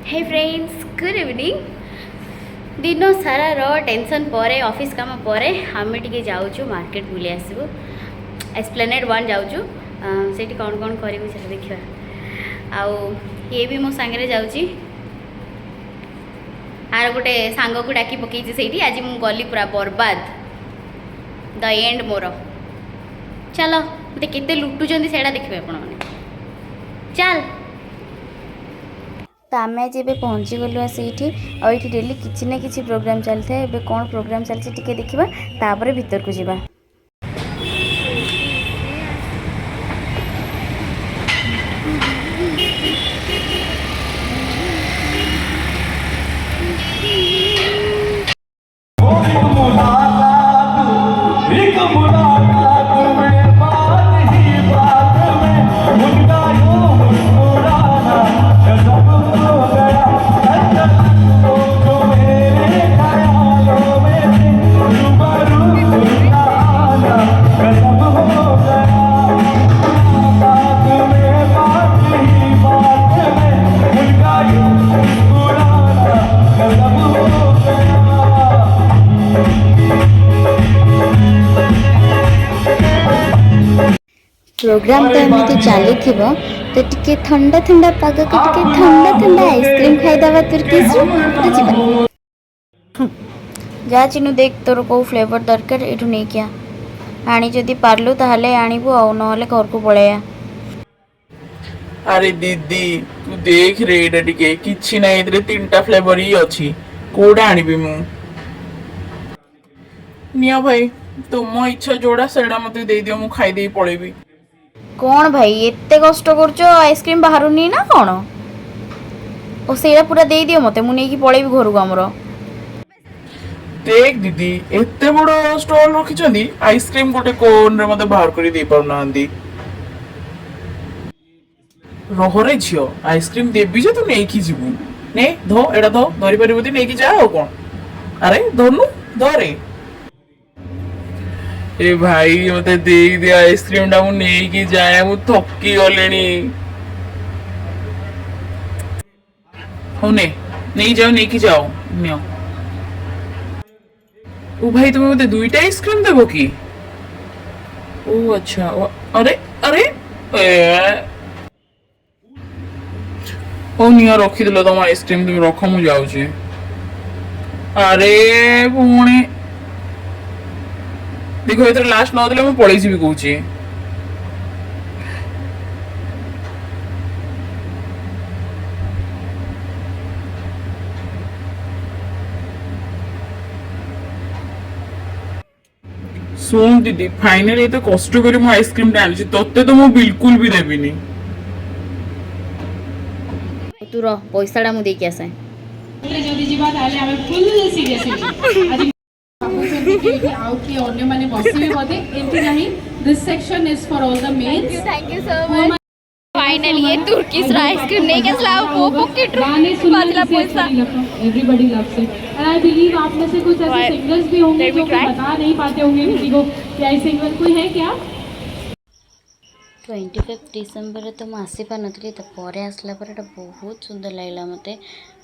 हे friends good evening. दिन सारा tension पर ऑफिस काम पर आम टे जाऊँ मार्केट बुले आसबू एस्प्लेनेड वन जाऊँ से कौन कौन करूँ से देखा आउ ये भी मो सांगे जाऊँगी आर गोटे सांग को डाकी पकई से आज मुझे गली पूरा बर्बाद द एंड मोर चलो मत के लुटुंट से देखिए आपण चल तो आम आज ए पहुँची गलु आईटी और ये डेली किसी ना कि प्रोग्राम चलता है। एबे कौन प्रोग्राम चलती टे देखा तापर भीतर को जावा। प्रोग्राम तो एमती चली तो टिके ठंडा ठंडा पाग को टिके ठंडा ठंडा आइसक्रीम खाईदबा तुर्किश जा चिनु देख तोर कौ फ्लेवर दरकार एठू नहीं क्या आनी जदि पारलु ताहले आनिबु आ नहले घर को पळेया। अरे दीदी तू देख रे एटा टिके किछि ना एतरे तीनटा फ्लेवर ही अछि कोडा आनिबी मु निया भाई तुम इच्छा जोड़ा सेडा मते दे दियो मु खाई देई पळेबी। कौन भाई एते कष्ट करछो आइसक्रीम बाहरु नहीं ना कौन ओ सेरा पूरा दे दियो मते मु नहीं कि पळेबी घर को हमरो। देख दीदी एते बड़ स्टॉल रखी चंदी आइसक्रीम गोटे कोन रे मते बाहर करी दे पाउ नांदी रहरे झियो आइसक्रीम देबी जे तू नहीं कि जीवु ने धो एडा धो धरि परिबोती नहीं कि जा हो कोन अरे धनु धरे ए भाई मते दे दे आइसक्रीम डा मु नहीं कि जाए मु थक्की गलेनी होने नहीं जाओ नहीं कि जाओ नियो ओ भाई तुम्हें मते दुईटा आइसक्रीम देबो की ओ अच्छा अरे अरे ओ नियो रखी दिलो तुम आइसक्रीम तुम रख मु जाऊ छी अरे पुणी देखो इधर लास्ट न देले मैं पळै छी भी कहू छी सुन दीदी फाइनली तो कष्ट करी मु आइसक्रीम टा आनी तत्ते तो मु बिल्कुल भी देबिनी तू रो पैसाटा मु देकी आसे जदी जीवा ताले हमें फुल सीरियसली आज आउ कि अन्य माने बसिबे बोधे एंटी नहीं this section is for all the mails. Thank you so much. Finally ये तुर्किश आइसक्रीम नहीं के स्लाव वो पॉकेट वाला पैसा everybody loves it and I believe आप में से कुछ ऐसे सिंगर्स भी होंगे जो बता नहीं पाते होंगे किसी को कि आई सिंगर कोई है क्या। 25 डिसेम्बर तो मुझे आसी पार नी तो पर आसला बहुत सुंदर लगला मत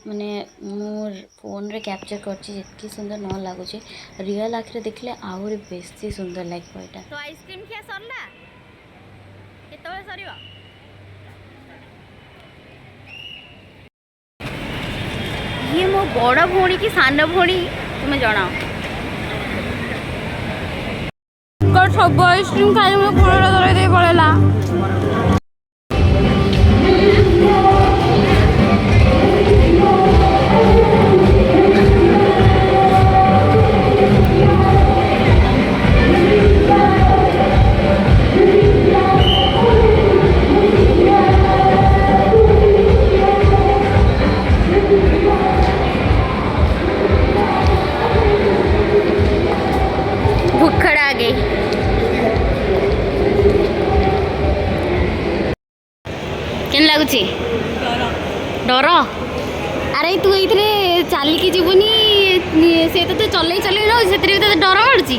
माने मोर फोन रे कैप्चर करती सुंदर न लगुच रियल आखिर देखले आहरी बेसी सुंदर लगे यहाँ तो आइसक्रीम खिया सरला केतबे सरीबो ये मो बड़ भौणी कि सान भौणी तुम जनाओ सब आइसक्रीम खाई फोन दे पड़ेला भुखड़ा आ गई केन लगुच डर अरे तू ये चलिकी जीवनी से तो चल चल से डर मारूँ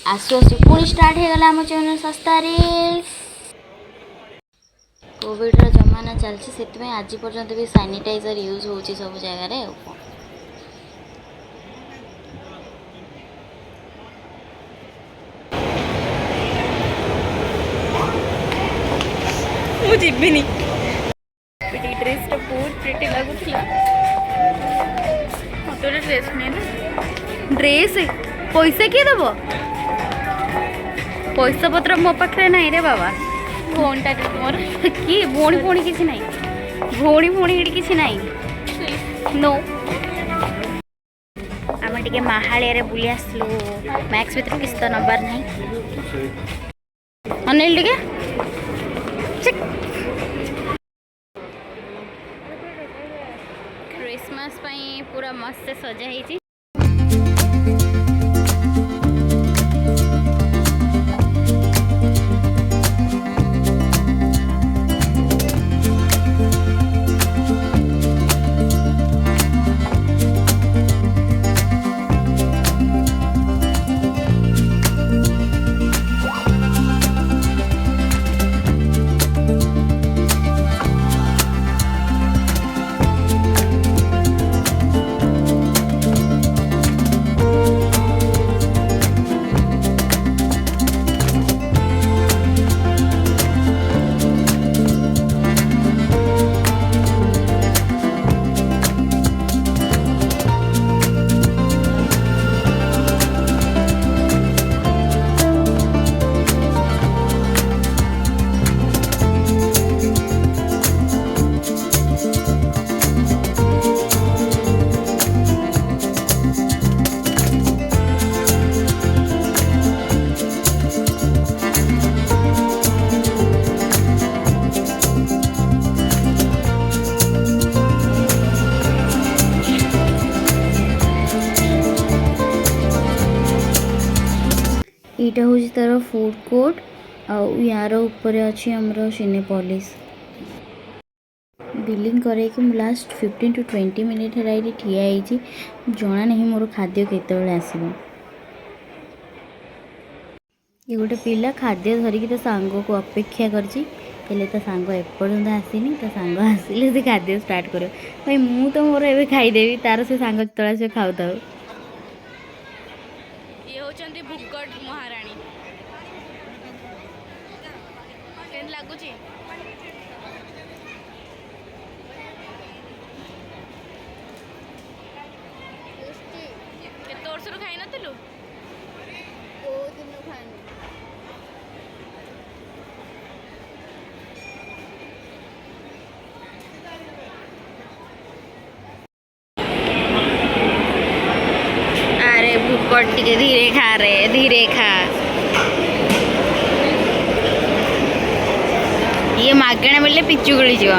आसु आसु पुणी स्टार्ट हो गला आम चैनल सस्ता रील्स। कोविड्र जमाना चलती से आज पर्यंत भी सैनिटाइजर यूज हो सब जगह। मुझे ड्रेस बहुत प्रिटी लगुला मत ड्रेस नहीं ड्रेस पैसा किए दब पैसा पत्र मो पाखे ना रे बाबा फोनटा मोर कि भौणी भौणी किसी ना भौणी भौणी किसी ना नो आम टे माहाड़िया बुली आसलु मैक्स भर किसी तो नंबर ना अनिल टे क्रिसमस पूरा मस्त सजा है। यहाँ हूँ तार फूड कोर्ट यार ऊपर अच्छी आमर सिनेपोलिस बिलिंग करे कि लास्ट 15 to 20 मिनिट है ये ठिया है जना नहीं मोर खाद्य केतबेले आसीबो। ये गोटे पिला खाद्य धरिकी तो सांग को अपेक्षा करछि हेले तो सांग एपर्यंत आसीनी तो सांग आसिले से खाद्य स्टार्ट करो भाई मु तो मोर एबे खाईदेवी तार से सांग तला से खाऊ था। ये होचंदी भुक्कट महाराणी केन लागुची केते वर्षरू खाई नथिलु दो दिन खानी अरे भुक्कट टिके धीरे खा रे धीरे खा ये मागणा मिलले पिचु गली जो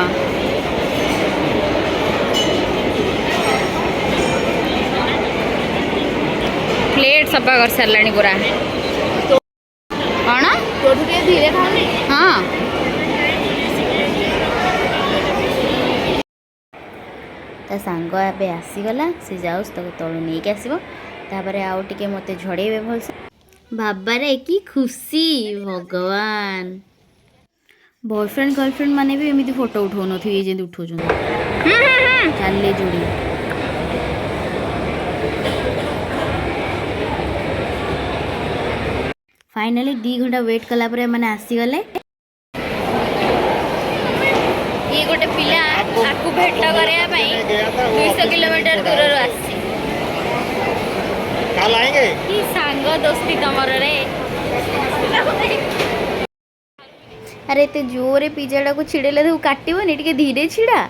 प्लेट सफा कर साराणी पूरा कौन तो धीरे खाने हाँ ता सांग एबे आसीगला से जाऊस तक तलू नहीं के आसीबो तापर आउ टिके मते झड़ेबे भलसे बाबा रे की खुशी भगवान बॉयफ्रेंड गर्लफ्रेंड माने भी एमिति फोटो उठो नथि ये जेंति उठो जन चाले जोड़ी फाइनली 2 घंटा वेट कला पर माने आसी गले ये गोटे पिला आकु भेट करया पई 200 किलोमीटर दूर रो आसी काल आएंगे की सांग दोस्ती तमर रे अरे एते जोरे पिज्जाटा को छिड़ेले तो काटिबनी टिके धीरे छिड़ा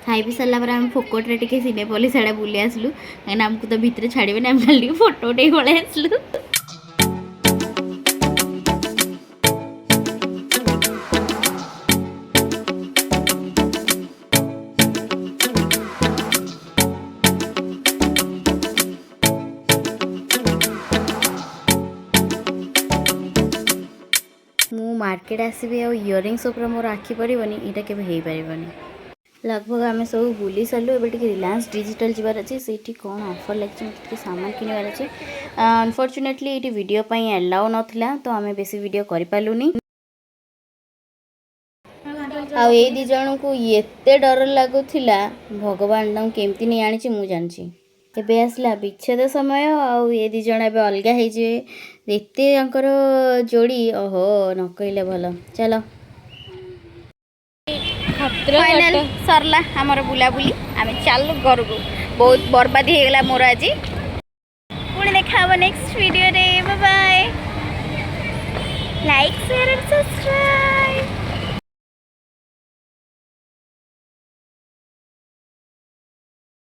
खाई पी सारा पर आम फोकट रे टिके सिनेपोलिस आड़े बुली आसलु कहीं आमको तो भितर छाड़े ना आम खाली फोटो उठे पड़े आसलु मु मार्केट आसबि आ इयरिंग्स ऊपर मोर आखि पड़बनी यहाँ के हो पारबनी लगभग आम सब बुली सारू एबे रिलायंस डिजिटल जीवार अच्छे से कौन ऑफर लगी मतलब सामान किनवार अच्छे अनफॉर्चुनेटली ये वीडियो एलाउ नाला तो आम बेसी वीडियो कर पालुनी आ ये दी जन को एते डर लगुला भगवान केमती नहीं आनी मु जानी एबे आसला विच्छेद समय आउ ये दी जन एबे अलगा होते जोड़ी ओहो न कहले भल चलो फाइनल सरला आमर बुलाबुली आम चलु घर को बहुत बर्बादी होगला मोर आज पुणी देखा नेक्स्ट वीडियो रे bye bye like share and subscribe.